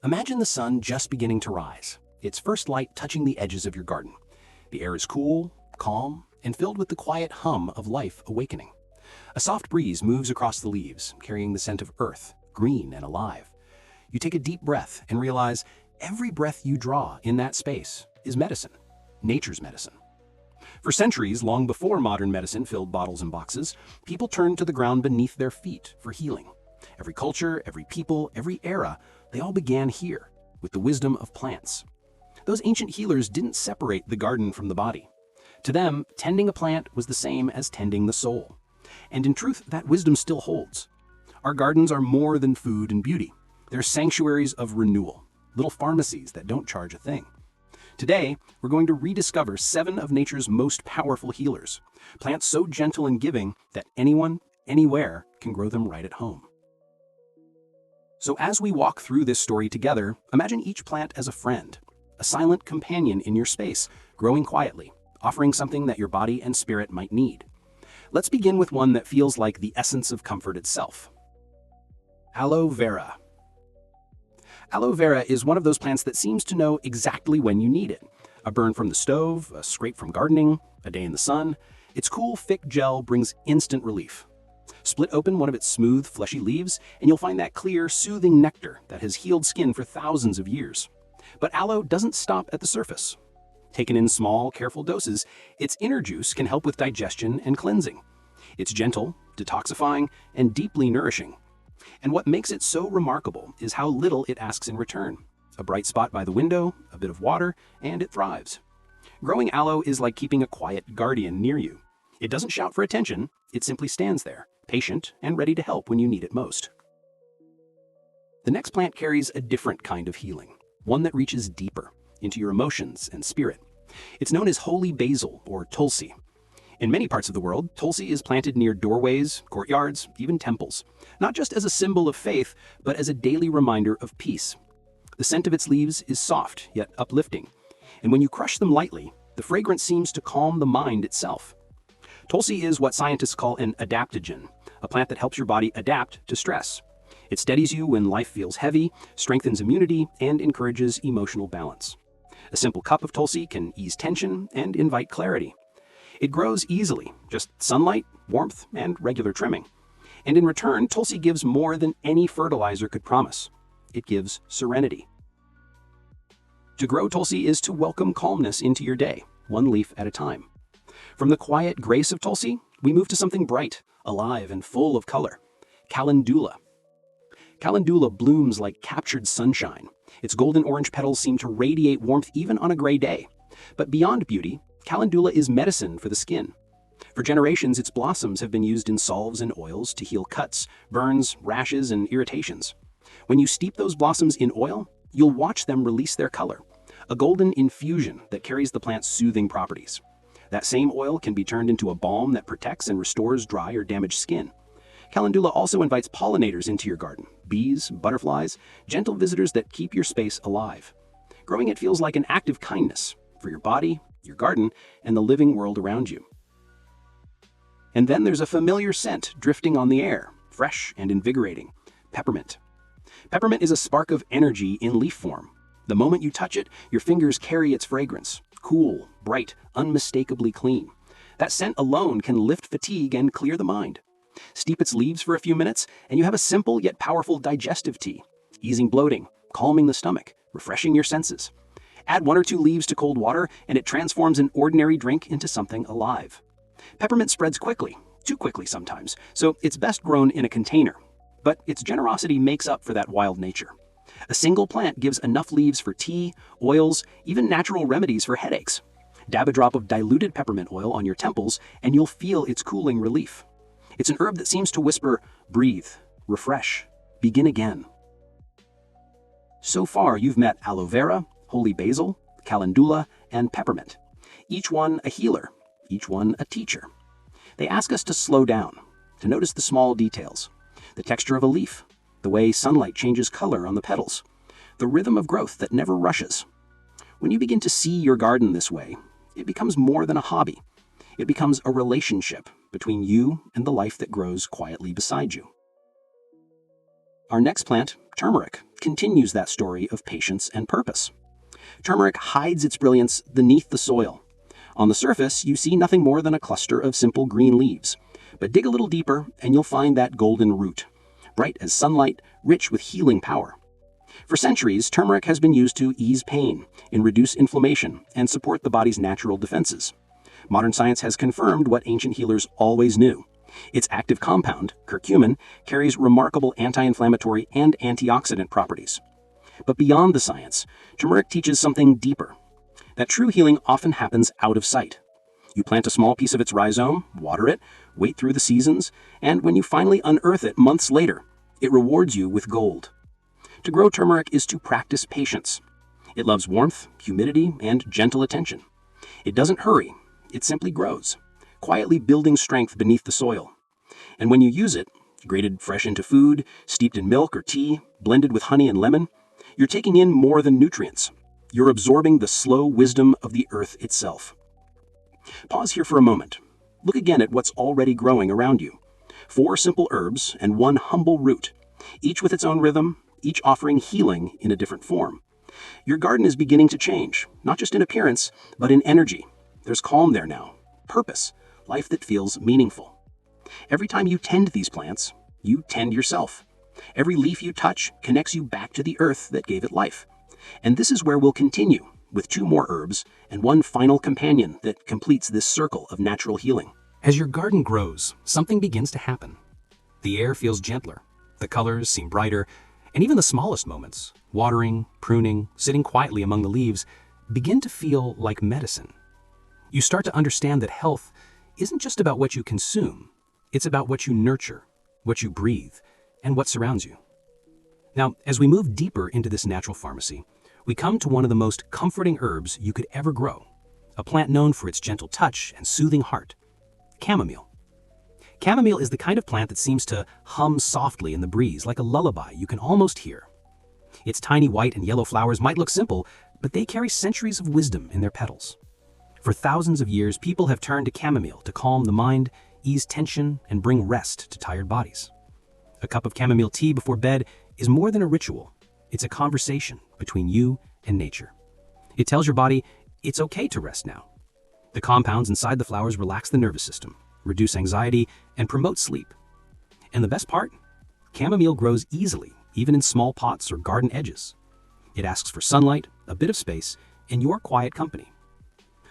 Imagine the sun just beginning to rise, its first light touching the edges of your garden. The air is cool, calm, and filled with the quiet hum of life awakening. A soft breeze moves across the leaves, carrying the scent of earth, green and alive. You take a deep breath and realize every breath you draw in that space is medicine, nature's medicine. For centuries, long before modern medicine filled bottles and boxes, people turned to the ground beneath their feet for healing. Every culture, every people, every era, they all began here, with the wisdom of plants. Those ancient healers didn't separate the garden from the body. To them, tending a plant was the same as tending the soul. And in truth, that wisdom still holds. Our gardens are more than food and beauty. They're sanctuaries of renewal, little pharmacies that don't charge a thing. Today, we're going to rediscover 7 of nature's most powerful healers, plants so gentle and giving that anyone, anywhere, can grow them right at home. So as we walk through this story together, imagine each plant as a friend, a silent companion in your space, growing quietly, offering something that your body and spirit might need. Let's begin with one that feels like the essence of comfort itself. Aloe vera. Aloe vera is one of those plants that seems to know exactly when you need it. A burn from the stove, a scrape from gardening, a day in the sun. Its cool, thick gel brings instant relief. Split open one of its smooth, fleshy leaves, and you'll find that clear, soothing nectar that has healed skin for thousands of years. But aloe doesn't stop at the surface. Taken in small, careful doses, its inner juice can help with digestion and cleansing. It's gentle, detoxifying, and deeply nourishing. And what makes it so remarkable is how little it asks in return. A bright spot by the window, a bit of water, and it thrives. Growing aloe is like keeping a quiet guardian near you. It doesn't shout for attention, it simply stands there, patient and ready to help when you need it most. The next plant carries a different kind of healing, one that reaches deeper into your emotions and spirit. It's known as holy basil or tulsi. In many parts of the world, tulsi is planted near doorways, courtyards, even temples, not just as a symbol of faith, but as a daily reminder of peace. The scent of its leaves is soft yet uplifting, and when you crush them lightly, the fragrance seems to calm the mind itself. Tulsi is what scientists call an adaptogen, a plant that helps your body adapt to stress. It steadies you when life feels heavy, strengthens immunity, and encourages emotional balance. A simple cup of tulsi can ease tension and invite clarity. It grows easily, just sunlight, warmth, and regular trimming. And in return, tulsi gives more than any fertilizer could promise. It gives serenity. To grow tulsi is to welcome calmness into your day, one leaf at a time. From the quiet grace of tulsi, we move to something bright, alive, and full of color. Calendula. Calendula blooms like captured sunshine. Its golden orange petals seem to radiate warmth even on a gray day. But beyond beauty, calendula is medicine for the skin. For generations, its blossoms have been used in salves and oils to heal cuts, burns, rashes, and irritations. When you steep those blossoms in oil, you'll watch them release their color, a golden infusion that carries the plant's soothing properties. That same oil can be turned into a balm that protects and restores dry or damaged skin. Calendula also invites pollinators into your garden, bees, butterflies, gentle visitors that keep your space alive. Growing it feels like an act of kindness for your body, your garden, and the living world around you. And then there's a familiar scent drifting on the air, fresh and invigorating: peppermint. Peppermint is a spark of energy in leaf form. The moment you touch it, your fingers carry its fragrance, cool, bright, unmistakably clean. That scent alone can lift fatigue and clear the mind. Steep its leaves for a few minutes, and you have a simple yet powerful digestive tea, easing bloating, calming the stomach, refreshing your senses. Add 1 or 2 leaves to cold water, and it transforms an ordinary drink into something alive. Peppermint spreads quickly, too quickly sometimes, so it's best grown in a container. But its generosity makes up for that wild nature. A single plant gives enough leaves for tea, oils, even natural remedies for headaches. Dab a drop of diluted peppermint oil on your temples, and you'll feel its cooling relief. It's an herb that seems to whisper, breathe, refresh, begin again. So far, you've met aloe vera, holy basil, calendula, and peppermint. Each one a healer, each one a teacher. They ask us to slow down, to notice the small details, the texture of a leaf, the way sunlight changes color on the petals, the rhythm of growth that never rushes. When you begin to see your garden this way, it becomes more than a hobby. It becomes a relationship between you and the life that grows quietly beside you. Our next plant, turmeric, continues that story of patience and purpose. Turmeric hides its brilliance beneath the soil. On the surface, you see nothing more than a cluster of simple green leaves. But dig a little deeper, and you'll find that golden root, bright as sunlight, rich with healing power. For centuries, turmeric has been used to ease pain, and reduce inflammation, and support the body's natural defenses. Modern science has confirmed what ancient healers always knew. Its active compound, curcumin, carries remarkable anti-inflammatory and antioxidant properties. But beyond the science, turmeric teaches something deeper, that true healing often happens out of sight. You plant a small piece of its rhizome, water it, wait through the seasons, and when you finally unearth it months later, it rewards you with gold. To grow turmeric is to practice patience. It loves warmth, humidity, and gentle attention. It doesn't hurry, it simply grows, quietly building strength beneath the soil. And when you use it, grated fresh into food, steeped in milk or tea, blended with honey and lemon, you're taking in more than nutrients. You're absorbing the slow wisdom of the earth itself. Pause here for a moment. Look again at what's already growing around you. 4 simple herbs and 1 humble root, each with its own rhythm, each offering healing in a different form. Your garden is beginning to change, not just in appearance, but in energy. There's calm there now, purpose, life that feels meaningful. Every time you tend these plants, you tend yourself. Every leaf you touch connects you back to the earth that gave it life. And this is where we'll continue, with 2 more herbs and 1 final companion that completes this circle of natural healing. As your garden grows, something begins to happen. The air feels gentler, the colors seem brighter, and even the smallest moments, watering, pruning, sitting quietly among the leaves, begin to feel like medicine. You start to understand that health isn't just about what you consume, it's about what you nurture, what you breathe, and what surrounds you. Now, as we move deeper into this natural pharmacy, we come to one of the most comforting herbs you could ever grow, a plant known for its gentle touch and soothing heart, chamomile. Chamomile is the kind of plant that seems to hum softly in the breeze, like a lullaby you can almost hear. Its tiny white and yellow flowers might look simple, but they carry centuries of wisdom in their petals. For thousands of years, people have turned to chamomile to calm the mind, ease tension, and bring rest to tired bodies. A cup of chamomile tea before bed is more than a ritual. It's a conversation between you and nature. It tells your body it's okay to rest now. The compounds inside the flowers relax the nervous system, reduce anxiety, and promote sleep. And the best part? Chamomile grows easily, even in small pots or garden edges. It asks for sunlight, a bit of space, and your quiet company.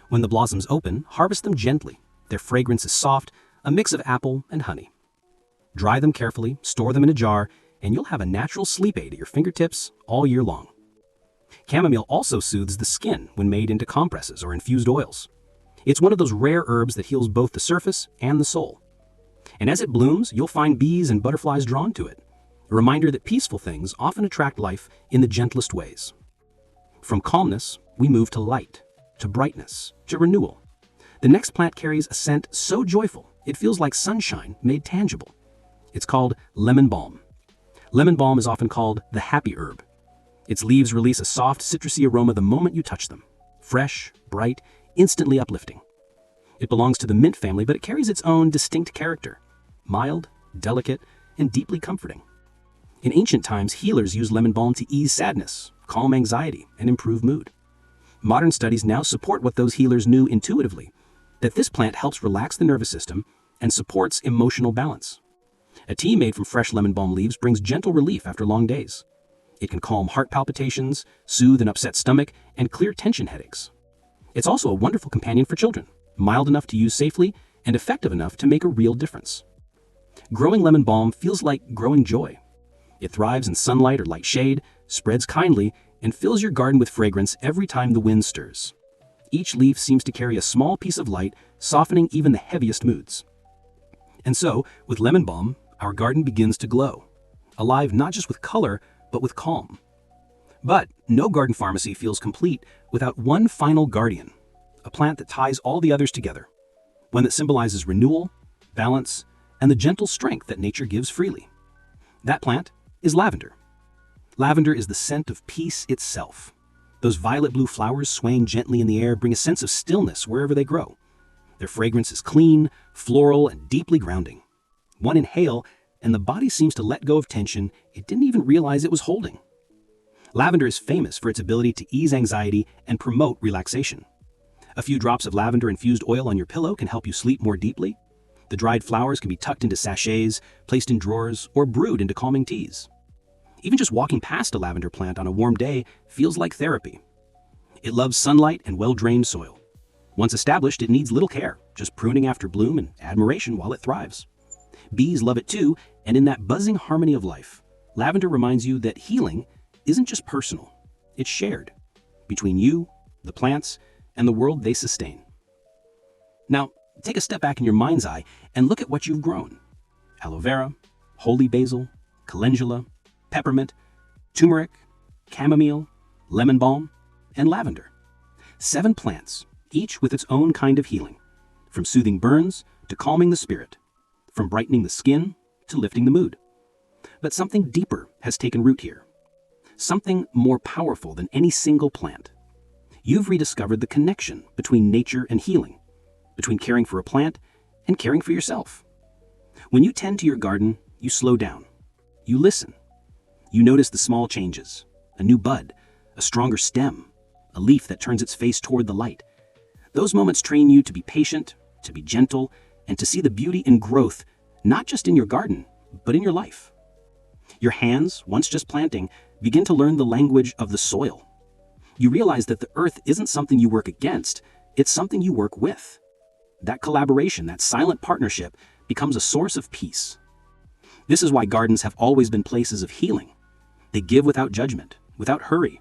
When the blossoms open, harvest them gently. Their fragrance is soft, a mix of apple and honey. Dry them carefully, store them in a jar, and you'll have a natural sleep aid at your fingertips all year long. Chamomile also soothes the skin when made into compresses or infused oils. It's one of those rare herbs that heals both the surface and the soul. And as it blooms, you'll find bees and butterflies drawn to it, a reminder that peaceful things often attract life in the gentlest ways. From calmness, we move to light, to brightness, to renewal. The next plant carries a scent so joyful, it feels like sunshine made tangible. It's called lemon balm. Lemon balm is often called the happy herb. Its leaves release a soft, citrusy aroma the moment you touch them. Fresh, bright, instantly uplifting. It belongs to the mint family, but it carries its own distinct character. Mild, delicate, and deeply comforting. In ancient times, healers used lemon balm to ease sadness, calm anxiety, and improve mood. Modern studies now support what those healers knew intuitively, that this plant helps relax the nervous system and supports emotional balance. A tea made from fresh lemon balm leaves brings gentle relief after long days. It can calm heart palpitations, soothe an upset stomach, and clear tension headaches. It's also a wonderful companion for children, mild enough to use safely and effective enough to make a real difference. Growing lemon balm feels like growing joy. It thrives in sunlight or light shade, spreads kindly, and fills your garden with fragrance every time the wind stirs. Each leaf seems to carry a small piece of light, softening even the heaviest moods. And so, with lemon balm, our garden begins to glow, alive not just with color, but with calm. But no garden pharmacy feels complete without one final guardian, a plant that ties all the others together, one that symbolizes renewal, balance, and the gentle strength that nature gives freely. That plant is lavender. Lavender is the scent of peace itself. Those violet blue flowers swaying gently in the air bring a sense of stillness wherever they grow. Their fragrance is clean, floral, and deeply grounding. One inhale, and the body seems to let go of tension it didn't even realize it was holding. Lavender is famous for its ability to ease anxiety and promote relaxation. A few drops of lavender-infused oil on your pillow can help you sleep more deeply. The dried flowers can be tucked into sachets, placed in drawers, or brewed into calming teas. Even just walking past a lavender plant on a warm day feels like therapy. It loves sunlight and well-drained soil. Once established, it needs little care, just pruning after bloom and admiration while it thrives. Bees love it too, and in that buzzing harmony of life, lavender reminds you that healing isn't just personal, it's shared between you, the plants, and the world they sustain. Now, take a step back in your mind's eye and look at what you've grown. Aloe vera, holy basil, calendula, peppermint, turmeric, chamomile, lemon balm, and lavender. 7 plants, each with its own kind of healing, from soothing burns to calming the spirit, from brightening the skin to lifting the mood. But something deeper has taken root here. Something more powerful than any single plant. You've rediscovered the connection between nature and healing, between caring for a plant and caring for yourself. When you tend to your garden, you slow down. You listen. You notice the small changes, a new bud, a stronger stem, a leaf that turns its face toward the light. Those moments train you to be patient, to be gentle, and to see the beauty in growth, not just in your garden, but in your life. Your hands, once just planting, begin to learn the language of the soil. You realize that the earth isn't something you work against, it's something you work with. That collaboration, that silent partnership, becomes a source of peace. This is why gardens have always been places of healing. They give without judgment, without hurry.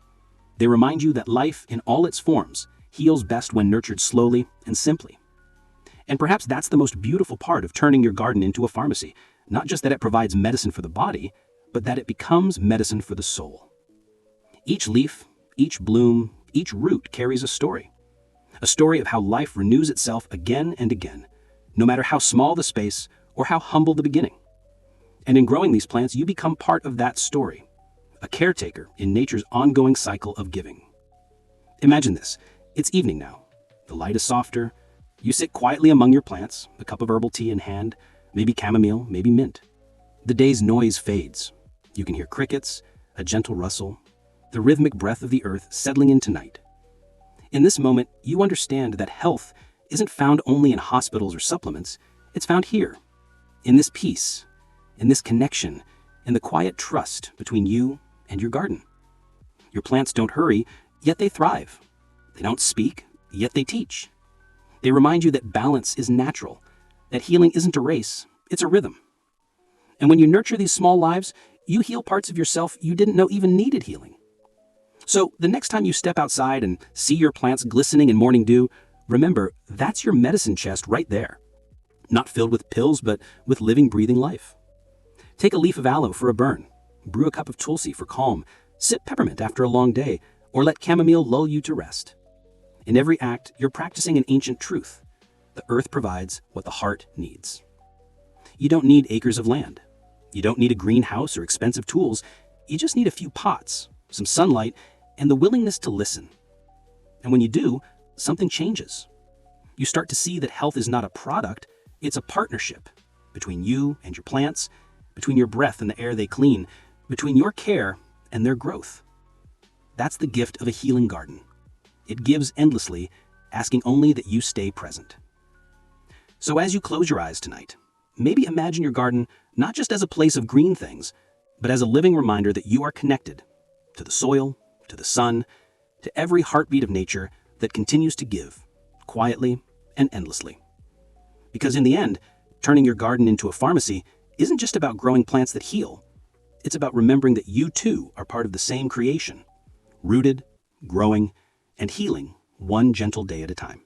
They remind you that life, in all its forms, heals best when nurtured slowly and simply. And perhaps that's the most beautiful part of turning your garden into a pharmacy. Not just that it provides medicine for the body, but that it becomes medicine for the soul. Each leaf, each bloom, each root carries a story. A story of how life renews itself again and again, no matter how small the space or how humble the beginning. And in growing these plants, you become part of that story, a caretaker in nature's ongoing cycle of giving. Imagine this. It's evening now. The light is softer. You sit quietly among your plants, a cup of herbal tea in hand, maybe chamomile, maybe mint. The day's noise fades. You can hear crickets, a gentle rustle, the rhythmic breath of the earth settling into night. In this moment, you understand that health isn't found only in hospitals or supplements. It's found here, in this peace, in this connection, in the quiet trust between you and your garden. Your plants don't hurry, yet they thrive. They don't speak, yet they teach. They remind you that balance is natural, that healing isn't a race, it's a rhythm. And when you nurture these small lives, you heal parts of yourself you didn't know even needed healing. So the next time you step outside and see your plants glistening in morning dew, remember, that's your medicine chest right there. Not filled with pills, but with living, breathing life. Take a leaf of aloe for a burn, brew a cup of tulsi for calm, sip peppermint after a long day, or let chamomile lull you to rest. In every act, you're practicing an ancient truth. The earth provides what the heart needs. You don't need acres of land. You don't need a greenhouse or expensive tools. You just need a few pots, some sunlight, and the willingness to listen. And when you do, something changes. You start to see that health is not a product, it's a partnership between you and your plants, between your breath and the air they clean, between your care and their growth. That's the gift of a healing garden. It gives endlessly, asking only that you stay present. So as you close your eyes tonight, maybe imagine your garden not just as a place of green things, but as a living reminder that you are connected to the soil, to the sun, to every heartbeat of nature that continues to give, quietly and endlessly. Because in the end, turning your garden into a pharmacy isn't just about growing plants that heal. It's about remembering that you too are part of the same creation, rooted, growing, and healing one gentle day at a time.